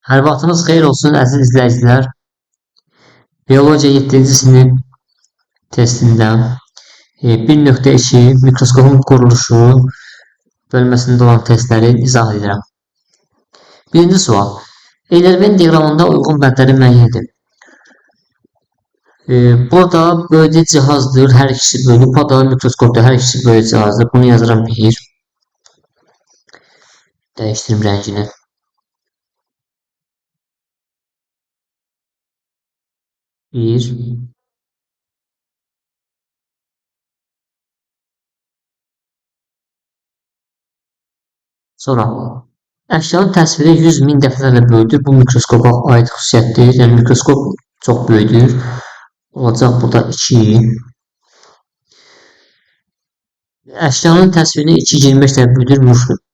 Hər vaxtınız xeyir olsun əziz izləyicilər. Biologiya 7-ci sinif testindən 1.2 mikroskopun quruluşu bölməsində olan testləri izah edirəm. Birinci sual. Eylerven diaqramında uyğun bəndləri müəyyən edin. Burada bölgə cihazdır, hər ikisi lupada, mikroskopda hər ikisi bölgə cihazdır. Bunu yazıram 1. Dəyişdirim rəngini. 1. Sonra əşyanın təsviri 100.000 dəfələrlə böyükdür. Bu mikroskopa aid xüsusiyyətdir. Yəni mikroskop çox böyükdür. Olacaq burada 2. Əşyanın təsvirini 2.25 dəfə böyükdür.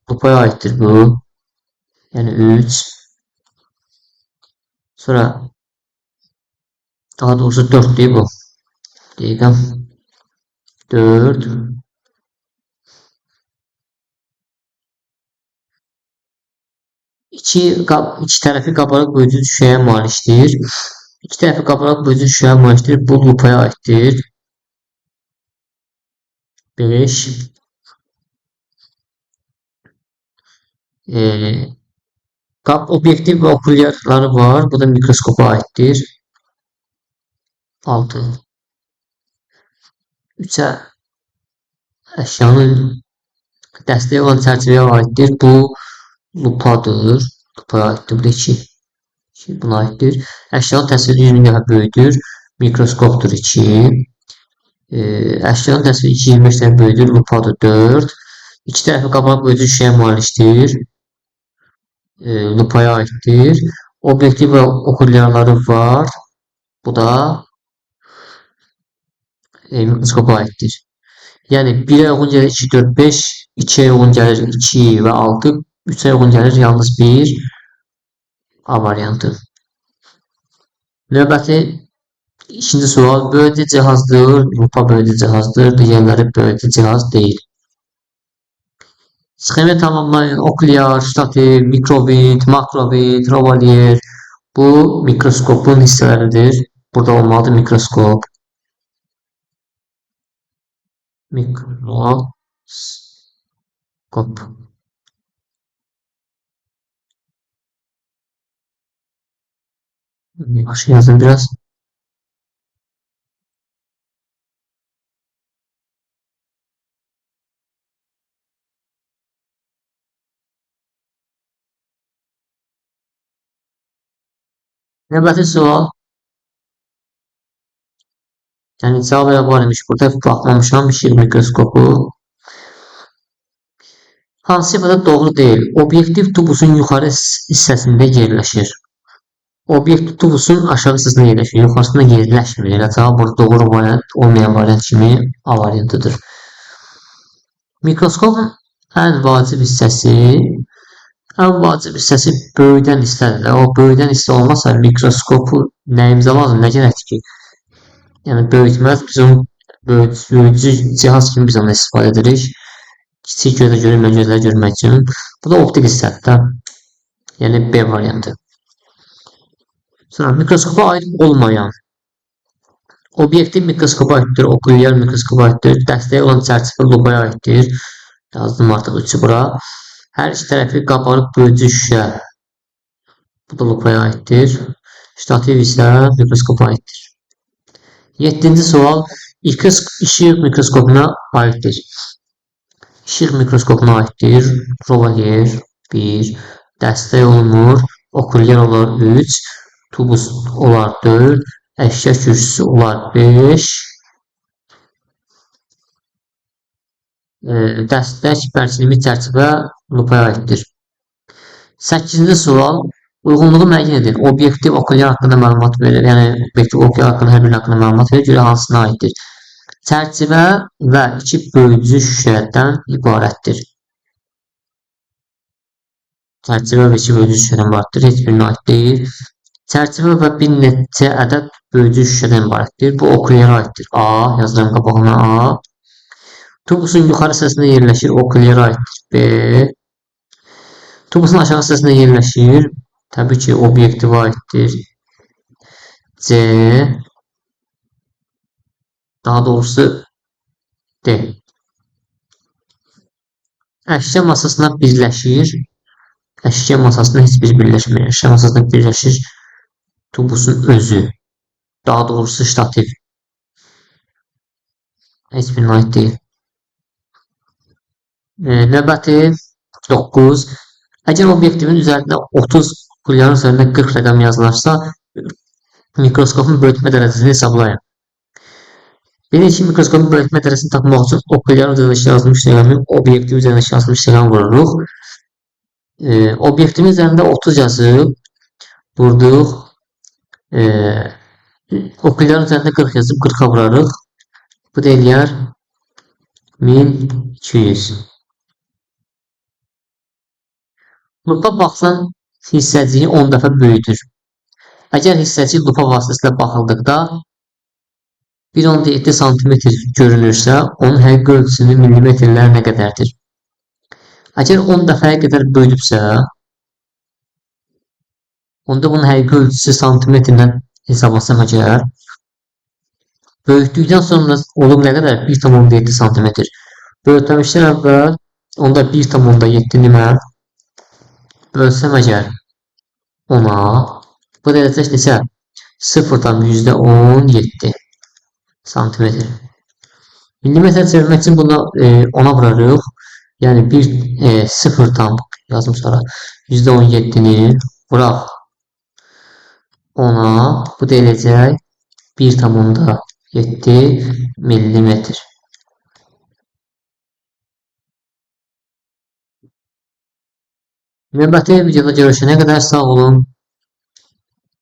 Lupaya aiddir bu. Yəni 3. Sonra daha doğrusu 4 deyil bu. Deyirəm 4. İki tərəfi qabarıq bölücü şüşəyə malikdir. İki tərəfi qabarıq bölücü şüşəyə malikdir. Bu lupaya aiddir. 5. Obyektiv və okulyarları var. Bu da mikroskopa aiddir. 6. 3'ə əşyanın dəstəyi olan çərçivəyə aiddir. Bu lupadır. Lupaya aiddir. Bu da 2. Buna aiddir. Əşyanın təsviri 100.000 dəfə böyükdür. Mikroskopdur 2. Əşyanın təsviri 2.25 dəfə böyükdür. Lupadır 4. İki tərəfi qabarıq bölücü şüşəyə malikdir. Lupaya aiddir. Obyektiv və okulyarları var. Bu da mikroskopa aiddir. Yəni 1'ə uyğun gəlir 2, 4, 5, 2'ə uyğun gəlir 2 və 6, 3'ə uyğun gəlir yalnız 1 A variantı. Növbəti ikinci sual. Bölücü cihazdır. Lupa bölücü cihazdır. Digərləri bölücü cihaz deyil. Sxemi tamamlayın. Okulyar, ştativ, mikrovid, makrovid, rovalier. Bu mikroskopun hissələridir. Burada olmalıdır mikroskop. Mikroskop. Yavaş yazın biraz. Növbəti sual. Yəni cavab elə var imiş. Burada baxmamışam işıq mikroskopu. Hansı ifadə doğru deyil? Obyektiv tubusun yuxarı hissəsində yerləşir. Obyektiv tubusun aşağı hissəsində yerləşir. Yuxarısında yerləşmir. Elə cavab burada doğru variant olmayan variant kimi A variantıdır. Mikroskopun ən vacib hissəsi böyüdən hissədir. O böyüdən hissə olmasa mikroskopu nəyimizə lazım, nə gərəkdir ki? Yəni böyütməz, biz onu böyütücü cihaz kimi biz onu istifadə edirik. Kiçik gözlə görünməyən gözləri görmək üçün. Bu da optik hissədir. Yəni B variantı. Sonra mikroskopa aid olmayan. Obyektiv mikroskopa aiddir, okulyar mikroskopa aiddir, dəstəyi olan çərçivə lupaya aiddir. Yazdım artıq 3'ü bura. Hər iki tərəfi qabarıq bölücü şüşə. Bu da lupaya aiddir. Ştativ isə mikroskopa aiddir. 7-ci sual. İşıq mikroskopuna aiddir. İşıq mikroskopuna aiddir. Rovalier 1. Dəstək olunur. Okulyar olar 3. Tubus olar 4. Əşya kürsüsü olar 5. Dəstək bərçilimi çərçivə lupaya aiddir. 8-ci sual. Uyğunluğu müəyyən edin. Obyektiv okulyar haqqında məlumat verir. Yəni obyektiv okulyar haqqında hər biri haqqında məlumat verir. Görə hansına aiddir? Çərçivə və 2 bölücü şüşədən ibarətdir. Çərçivə və 2 bölücü şüşədən ibarətdir. Heç birinə aid deyil. Çərçivə və bir neçə ədəd bölücü şüşədən ibarətdir. Bu okulyara aiddir. A. Yazıram qabağına A. Tubusun yuxarı hissəsində yerləşir. Okulyara aiddir. B. Tubusun aşağı hissəsində yerləşir. Təbii ki, obyektivə aiddir. C, daha doğrusu D. Əşya masasına birləşir. Əşya masasına heç bir birləşmir. Əşya masasına birləşir tubusun özü. Daha doğrusu ştativ. Heç birine aid deyil. Növbəti 9. Əgər obyektivin üzərində 30, okulyanın üzərində 40 rəqəm yazılarsa, mikroskopun böyütmə dərəcəsini hesablayın. Birinci mikroskopun böyütmə dərəcəsini tapmaq üçün okulyanın üzərindəki yazılmış rəqəmi obyektiv üzərindəki yazılmış rəqəm vururuq. Obyektivin üzərində 30 yazıb, vurduq. Okulyanın üzərində 40 yazıb 40'a vurarıq. Bu da eləyər 1200. Lupa baxsan hissəciyi 10 dəfə böyüdür. Əgər hissəci lupa vasitəsilə baxıldıqda 1.7 cm görünürsə, onun həqiqi ölçüsünün millimetrlər nə qədərdir? Əgər 10 dəfəyə qədər böyüdübsə, onda bunun həqiqi ölçüsü santimetrlə hesablasam əgər, böyütdükdən sonra olub nə qədər? 1.7 cm. Böyütməmişdən əvvəl, onda 1.7-ni bölsəm əgər 10'a, bu dərəcə neçə? 0,17 santimetr. Millimetr çevirmək üçün bunu 10'a vurarıq. Yəni 0 tam yazım sonra %17'ni vuraq 10'a, bu da eləcək 1,7 millimetr. Növbəti videoda görüşənə qədər sağ olun.